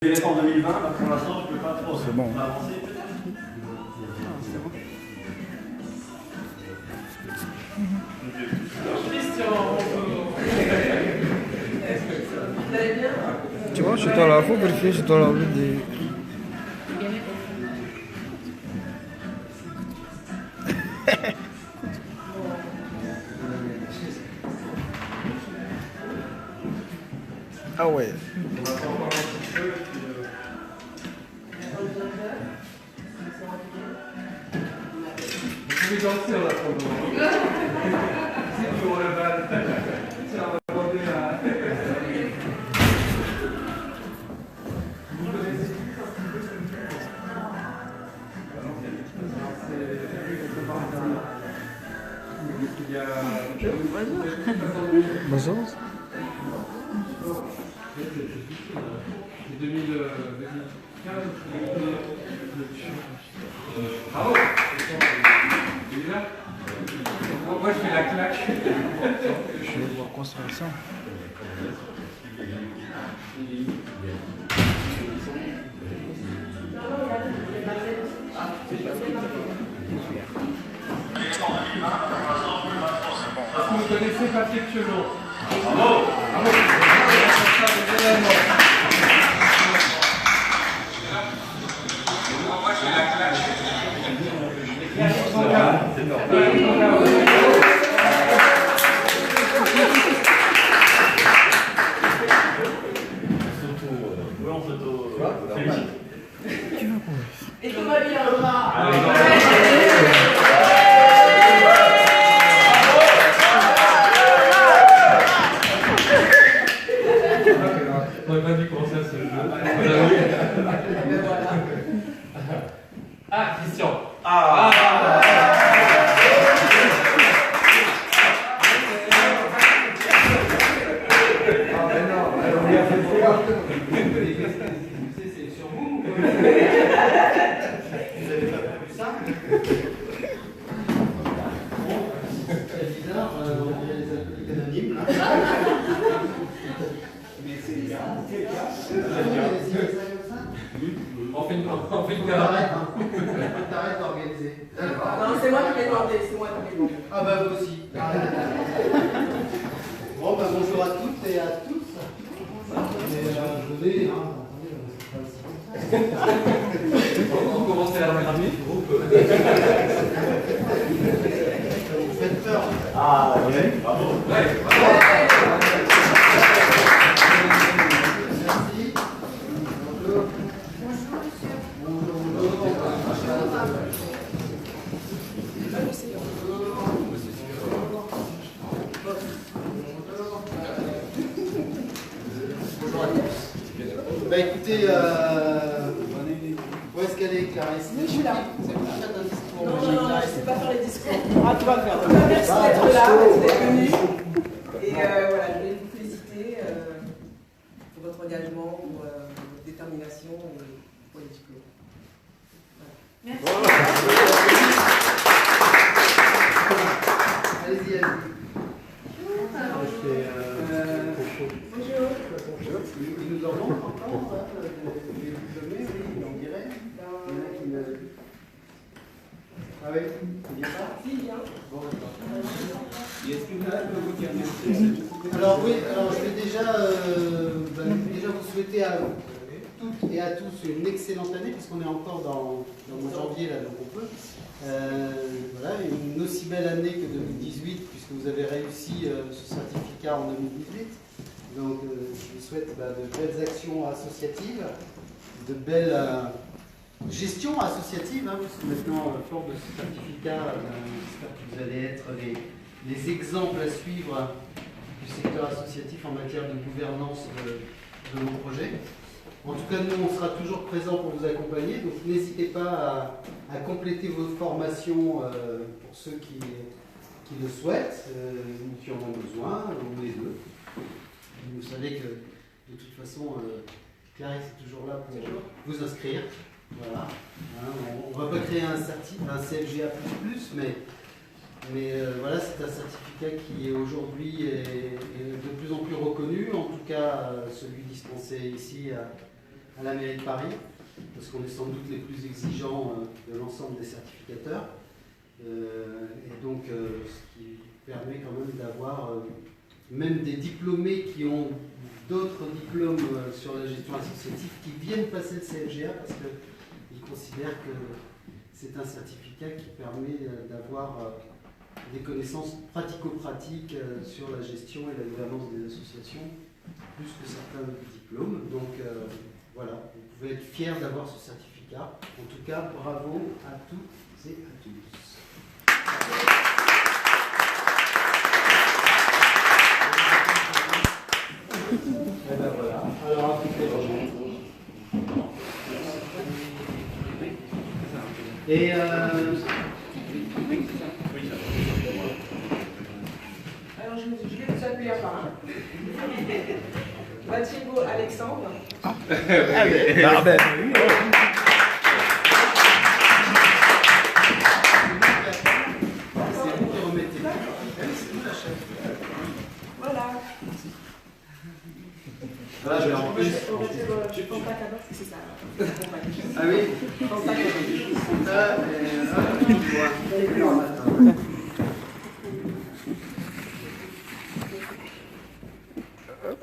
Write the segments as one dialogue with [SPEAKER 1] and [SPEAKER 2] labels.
[SPEAKER 1] Je vais être en 2020, là, pour l'instant, je ne peux pas trop
[SPEAKER 2] c'est bon.
[SPEAKER 1] avancer.
[SPEAKER 2] Tu vois, je dois la faut vérifier, je dois la des... Ah ouais.
[SPEAKER 3] Vous pouvez danser là pour le c'est pour le bal. Tiens, on va demander à... Vous connaissez qui ça? Il y a...
[SPEAKER 2] Bonjour.
[SPEAKER 3] 2015. Bravo. Il est là. Moi je fais la claque.
[SPEAKER 2] Je vais voir construire ça.
[SPEAKER 3] Est-ce que vous connaissez Patrick Chelot?
[SPEAKER 1] Bravo!
[SPEAKER 3] Bravo! Moi je fais la claque.
[SPEAKER 1] C'est normal. On s'auto-félicite.
[SPEAKER 4] Et tout va bien.
[SPEAKER 3] On n'aurait pas dû commencer à ce jeu. Ah, Christian.
[SPEAKER 5] C'est sur vous. Vous n'avez pas prévu ça? C'est bizarre, on dirait les alcooliques anonymes là. Mais c'est bien.
[SPEAKER 3] On fait une
[SPEAKER 5] T'arrêtes d'organiser.
[SPEAKER 4] Non, c'est moi qui l'ai demandé, c'est moi qui l'ai demandé.
[SPEAKER 5] Ah bah vous aussi. Bon bah bonjour à toutes et à tous. Je vais,
[SPEAKER 3] On commence à la première groupe.
[SPEAKER 5] vous faites peur.
[SPEAKER 1] Ah, ouais, bravo.
[SPEAKER 3] Ouais.
[SPEAKER 5] Merci. Bonjour. Bonjour à tous. Bah écoutez, où est-ce qu'elle est, Clarisse?
[SPEAKER 4] Oui, je suis là.
[SPEAKER 5] C'est pour faire un discours.
[SPEAKER 4] Non, non, non, je ne sais pas faire les discours.
[SPEAKER 5] Ah, tu vas le faire.
[SPEAKER 4] En tout cas, merci d'être là, merci d'être venu. Et voilà, je voulais vous féliciter pour votre engagement, pour votre détermination et pour les diplômes. Voilà.
[SPEAKER 5] Allez-y, allez-y.
[SPEAKER 4] Bonjour.
[SPEAKER 5] Il nous en manque encore, les diplômés, oui, on dirait. Il y en a qui ne... Ah oui, il n'y a pas?
[SPEAKER 4] Si, bien.
[SPEAKER 5] Bon, d'accord. Et est-ce que là, je peux vous dire merci? Alors oui, alors je vais déjà vous souhaiter à toutes et à tous une excellente année, puisqu'on est encore dans le mois de janvier, là, donc on peut. Voilà, une aussi belle année que 2018, puisque vous avez réussi ce certificat en 2018. Donc je vous souhaite de belles actions associatives, de belles gestions associatives, hein, puisque maintenant, fort de ce certificat, j'espère que vous allez être les exemples à suivre du secteur associatif en matière de gouvernance de vos projets. En tout cas, nous, on sera toujours présents pour vous accompagner, donc n'hésitez pas à compléter vos formations pour ceux qui le souhaitent, ou qui en ont besoin, ou les deux. Vous savez que, de toute façon, Clarisse est toujours là pour vous inscrire. Voilà. Hein, on ne va pas créer un CFGA++, mais voilà, c'est un certificat qui aujourd'hui est de plus en plus reconnu, en tout cas celui dispensé ici à la mairie de Paris, parce qu'on est sans doute les plus exigeants de l'ensemble des certificateurs. Et donc, ce qui permet quand même d'avoir même des diplômés qui ont d'autres diplômes sur la gestion associative qui viennent passer le CFGA parce qu'ils considèrent que c'est un certificat qui permet d'avoir des connaissances pratico-pratiques sur la gestion et la gouvernance des associations, plus que certains diplômes. Donc voilà, vous pouvez être fiers d'avoir ce certificat. En tout cas, bravo à toutes et à tous. Et ben voilà. Alors, à toutes les rejoindre. Et
[SPEAKER 4] Alors, je vais vous appeler à part. Mathieu Alexandre.
[SPEAKER 2] Ah ben oui.
[SPEAKER 5] c'est vous qui remettez. C'est vous la chef.
[SPEAKER 4] Voilà.
[SPEAKER 5] Voilà, je vais en plus.
[SPEAKER 4] Je pense pas qu'à c'est ça.
[SPEAKER 5] Ah oui.
[SPEAKER 4] Je pense pas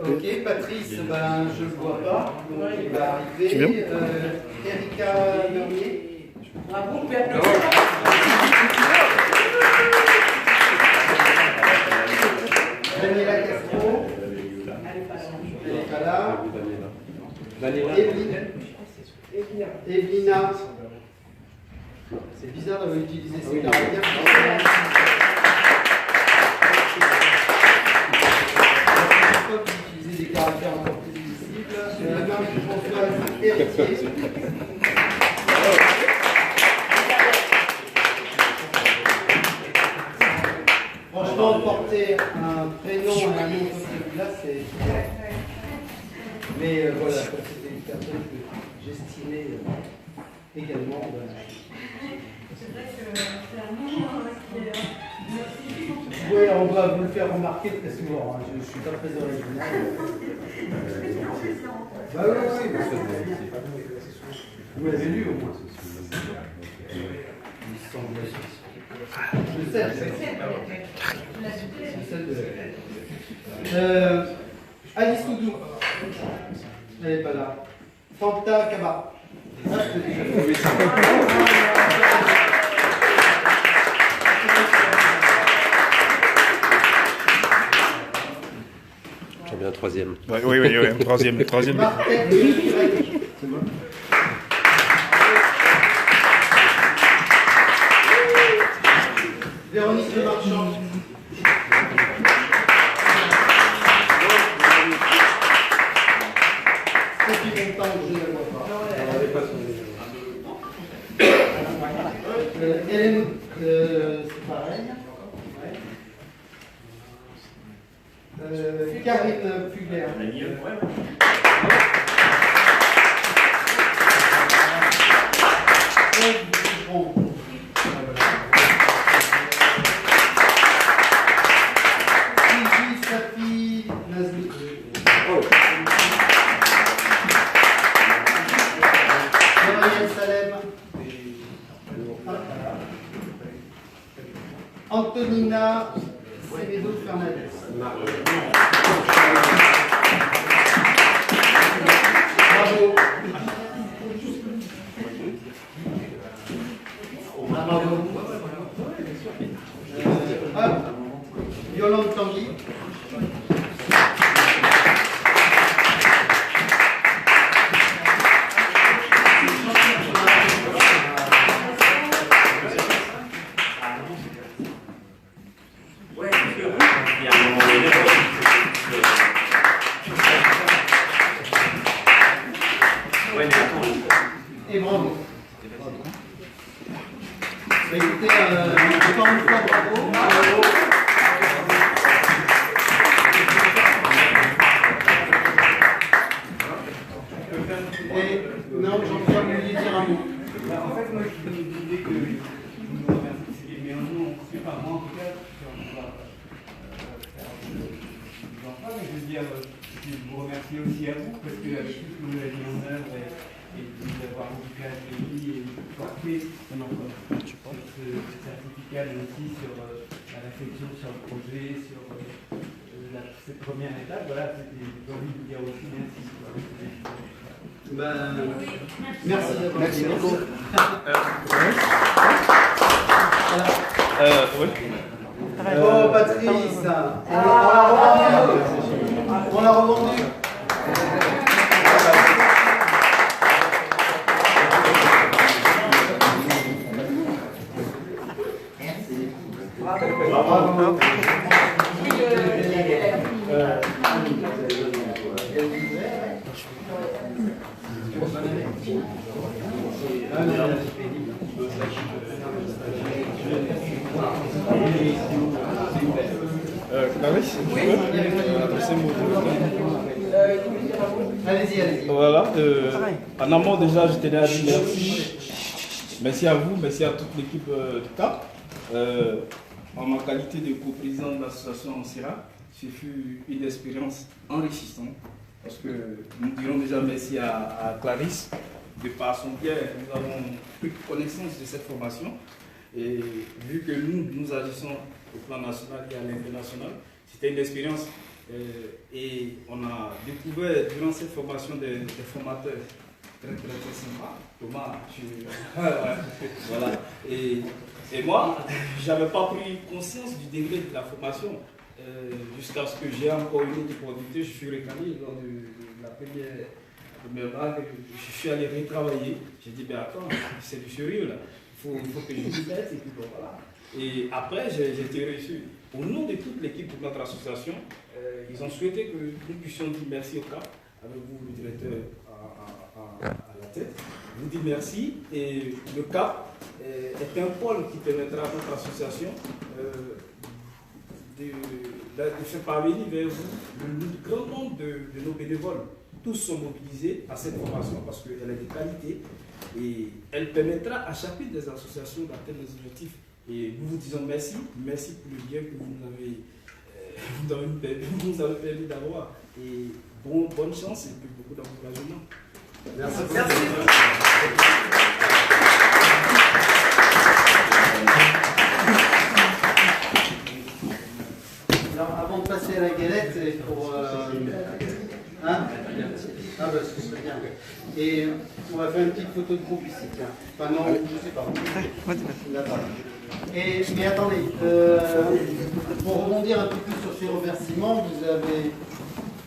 [SPEAKER 5] Ok, Patrice, ben, je ne le vois pas, donc il va
[SPEAKER 2] Tu viens
[SPEAKER 5] arriver. Erika Meunier.
[SPEAKER 4] Bravo, vous pouvez applaudir.
[SPEAKER 5] Daniela Castro. Elle n'est pas là. Evelina. C'est bizarre d'avoir utilisé ces caractères. Utiliser des caractères encore plus visibles. Marie-Françoise Héritier. Franchement, porter un prénom et un nom comme celui-là, c'est. Mais voilà, comme c'était une personne que j'estimais également. Oui, on doit vous le faire remarquer très souvent. Hein. Je ne suis pas très original. Bah oui, parce que vous l'avez lu au moins. Il semble. Je sais, Alice Toudou. Elle n'est pas là. Fanta Kaba. Ah, je te dis.
[SPEAKER 6] J'en viens un troisième.
[SPEAKER 2] Oui, un troisième.
[SPEAKER 5] Martin. C'est bon. Véronique Le Marchand. Sophie Montagne, je ne la vois pas. Hélène, c'est pareil. Karine Fugler. Safi Nazmi. Marianne Salem. Antonina Semedo Fernandez. Bravo. Bravo. Yolande Tanguy. Et bravo. Bah, écoutez, encore une fois, bravo. Et non, Jean-Pierre, vous vouliez dire un mot.
[SPEAKER 3] En fait, moi, je me disais que nous remercier, mais nous, on ne sait pas, moi en tout cas, on va faire. Je ne sais pas, mais je veux dire, puis vous remercier aussi à vous, parce que avec tout ce que vous avez mis en œuvre et d'avoir occupé un pays et porté ce certificat, mais aussi sur la réflexion sur le projet, sur cette première étape, voilà, j'ai envie de vous dire aussi merci.
[SPEAKER 5] Merci. Merci beaucoup. Oh Patrice, on l'a revendu. Allez-y.
[SPEAKER 7] Voilà. En amont, déjà, je tenais à dire merci. Merci à vous, merci à toute l'équipe du CAP. En ma qualité de co-président de l'association Ancira, ce fut une expérience enrichissante. Parce que nous dirons déjà merci à Clarisse. De par son biais, nous avons pris connaissance de cette formation. Et vu que nous agissons au plan national et à l'international, c'était une expérience et on a découvert durant cette formation des formateurs très sympas. Thomas, voilà. Et moi, je n'avais pas pris conscience du degré de la formation jusqu'à ce que j'ai encore une autre opportunité. Je suis recalé lors de la première vague. Je suis allé retravailler. J'ai dit, ben attends, c'est du sérieux là. Il faut que je m'y mette et puis bon, voilà. Et après, j'ai été reçu. Au nom de toute l'équipe de notre association, ils ont souhaité que nous puissions dire merci au CAP, avec vous, le directeur à la tête. Vous dire merci. Et le CAP est un pôle qui permettra à notre association de faire parvenir vers vous le grand nombre de nos bénévoles. Tous sont mobilisés à cette formation parce qu'elle est de qualité et elle permettra à chacune des associations d'atteindre les objectifs. Et nous vous disons merci, merci pour le bien que vous nous avez permis d'avoir. Et bonne chance et puis beaucoup d'encouragement.
[SPEAKER 5] Merci. Alors, avant de passer à la galette, pour. Ah bah ce serait bien. Et on va faire une petite photo de groupe ici, tiens. Enfin non, je sais pas. Là-bas. Mais attendez, pour rebondir un peu plus sur ces remerciements, vous avez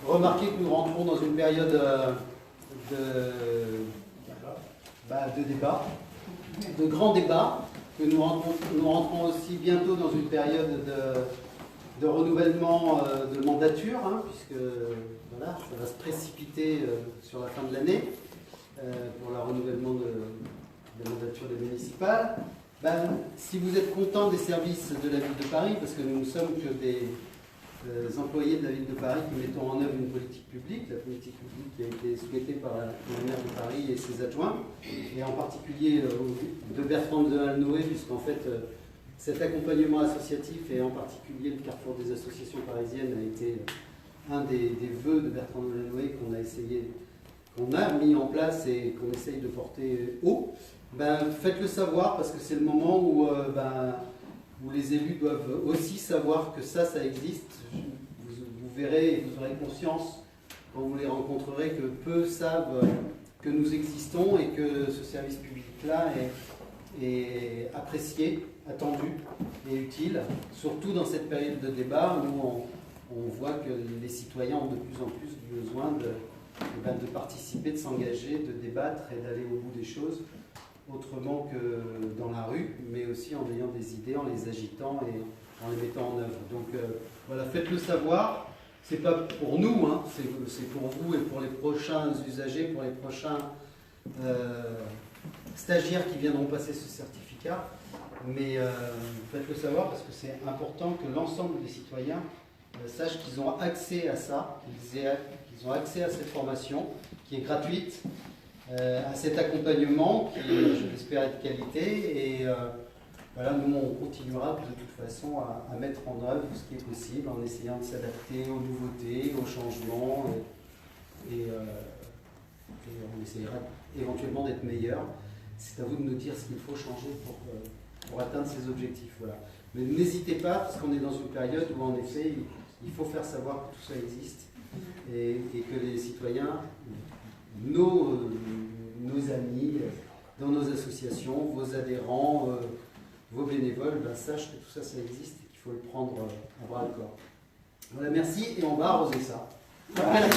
[SPEAKER 5] remarqué que nous rentrons dans une période de débat, de grands débats, que nous rentrons aussi bientôt dans une période de renouvellement de mandature, puisque voilà, ça va se précipiter sur la fin de l'année pour le renouvellement de mandature des municipales. Si vous êtes content des services de la ville de Paris, parce que nous ne sommes que des employés de la ville de Paris qui mettons en œuvre une politique publique, la politique publique qui a été souhaitée par la maire de Paris et ses adjoints, et en particulier de Bertrand de Halnoé, puisqu'en fait cet accompagnement associatif et en particulier le Carrefour des associations parisiennes a été un des vœux de Bertrand de Halnoé qu'on a mis en place et qu'on essaye de porter haut. Faites-le savoir parce que c'est le moment où les élus doivent aussi savoir que ça existe. Vous verrez et vous aurez conscience quand vous les rencontrerez que peu savent que nous existons et que ce service public-là est apprécié, attendu et utile, surtout dans cette période de débat où on voit que les citoyens ont de plus en plus besoin de participer, de s'engager, de débattre et d'aller au bout des choses. Autrement que dans la rue, mais aussi en ayant des idées, en les agitant et en les mettant en œuvre. Donc voilà, faites-le savoir. C'est pas pour nous, c'est pour vous et pour les prochains usagers, pour les prochains stagiaires qui viendront passer ce certificat. Mais faites-le savoir parce que c'est important que l'ensemble des citoyens sachent qu'ils ont accès à ça, qu'ils ont accès à cette formation qui est gratuite. À cet accompagnement qui, je l'espère, est de qualité voilà, nous on continuera de toute façon à mettre en œuvre ce qui est possible en essayant de s'adapter aux nouveautés, aux changements et on essaiera éventuellement d'être meilleur. C'est à vous de nous dire ce qu'il faut changer pour atteindre ces objectifs. Voilà. Mais n'hésitez pas, parce qu'on est dans une période où en effet il faut faire savoir que tout ça existe et que les citoyens, nos amis, dans nos associations, vos adhérents, vos bénévoles, sachent que tout ça, ça existe et qu'il faut le prendre à bras le corps. Voilà, merci et on va arroser ça. Voilà.